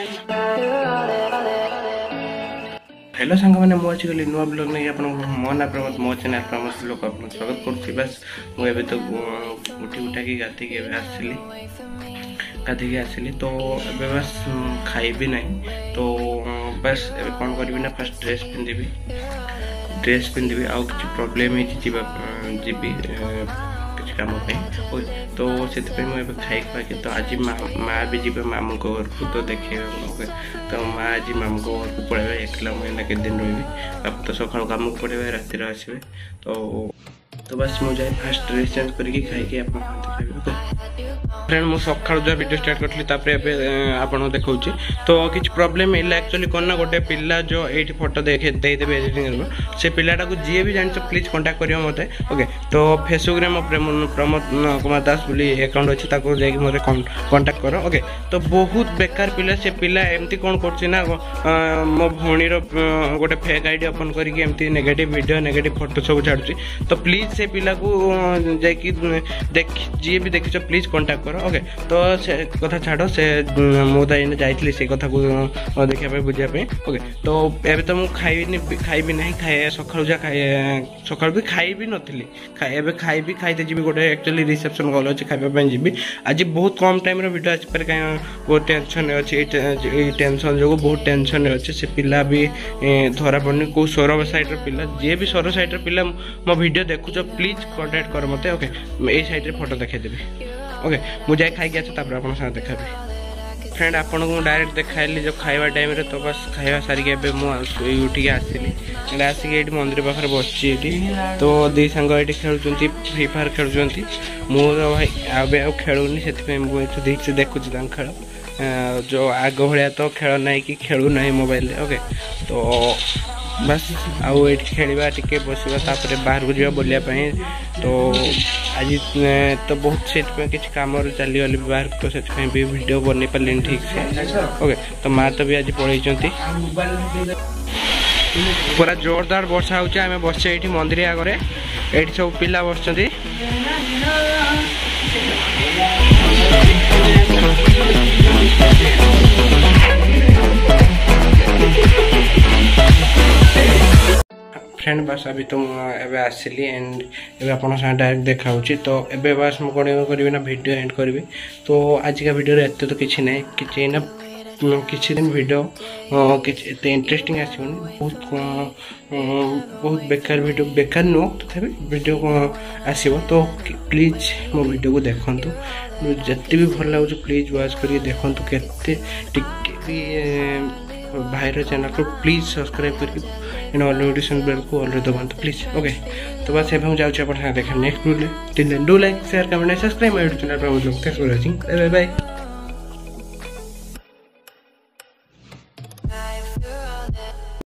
Hello सांग मैंने मु आज गली नुआ ब्लॉग नहीं आप मो ना प्रमोद मो चैनल प्रमोद लोक आप स्वागत करुँच। बस मुझे तो उठी उठा कि गाधे आसली गाधे आसली तो ए बस खाइबी ना तो बस ए कौन करी ना फास्ट ड्रेस पिंधि आउ कि प्रोब्लेम जी किसी कम तो से मुझे खाई खुआक तो आज माँ भी जी मामू घर को तो देखे तो माँ आज मामू घर को पड़े एकला मुझे के दिन रही बापू तो सका कम को पड़े रातिर आसवे तो बस मुझे फास्ट ड्रेस चेंज करके खाई आप फ्रेंड मु सका जो वीडियो स्टार्ट करी आप देखा तो किसी प्रोब्लेम है एक्चुअली कौन ना गोटे पिला जो ये फोटो देखे देदेवे एडिटिंग से पिलाटा को जी भी जान प्लीज कांटेक्ट करियो मते ओके। तो फेसबुक रे मो प्रमोद कुमार दास बोली अकाउंट अच्छी ताको जाके मोरे कांटेक्ट करो ओके। तो बहुत बेकार पिला से पिला एमती कौन करना मो भौणीर गोटे फेक आईडी ओपन करके एमती नेगेटिव वीडियो नेगेटिव फोटो सब छाड़ुची। तो प्लीज से पिला को जाकि देख जी भी देखिछ प्लीज कांटेक्ट करो ओके। तो से कथा छाड़ से मुझे जाइली से कथा को देखा बुझापी ओके। तो एवं तो मुझे खाइबी ना खाए सका जा खाए सका भी खाइबी नी एवं खाइबी खाईते जी गोटे एक्चुअली रिसेप्शन कल अच्छे खावाई जी आज बहुत कम टाइम वीडियो आसपे कहीं बहुत टेंशन अच्छे टेंशन जो बहुत टेंशन अच्छे से पिला भी धरा पड़नी कौ सौरभ सैड्र पिला जी भी सौरभ सैड्र पिला मो वीडियो देखुच प्लीज कांटेक्ट कर मत ओके। यही सैड्रे फोटो देखदेवी ओके। मुझे खाई आसपर आप देखा फ्रेंड आपन को डायरेक्ट देखाइली जो खाଇବା टाइम रे तो बस खाଇବା सारिके एबे मु उठी आसली आसिक ये मंदिर पाखे बसची तो दी सांग ये खेलुंट फ्री फायर खेलुंट मु भाई आबे आ खेलुनी से ठीक से देखुच खेल जो आग भाया तो खेल ना कि खेलु ना मोबाइल ओके। तो बस आउ ये खेलवा टिके बसवा बाहर को जावा बोलियापाई तो आज तो बहुत से किसी कम चलीगली बाहर तो से भी वीडियो बन पारे ठीक से ओके। तो माँ तो भी आज पढ़ी पूरा जोरदार वर्षा होमें बस ये मंदिर आगे ये सब पिला बस फ्रेंड बस अभी तो एबे आसली एंड एबे अपन साथ डायरेक्ट देखा तो एबे बस मुझे कौन करी ना वीडियो एंड करी। तो आज का वीडियो एत तो किसी ना कि ना किसी दिन वीडियो किसी इंटरेस्टिंग आसोनी बहुत बेकार वीडियो बेकार नुह तथा वीडियो आसो। तो प्लीज मो वीडियो को देखूँ जिते भी भल लगे प्लीज वाच कर देखूँ के भाईर चैनल को प्लीज सब्सक्राइब करके नोटिफिकेशन बेल को ऑलरेडी दबाते प्लीज ओके। तो बस एवं जाऊँ देखा next video do like share comment subscribe my YouTube channel. Thanks for watching bye bye.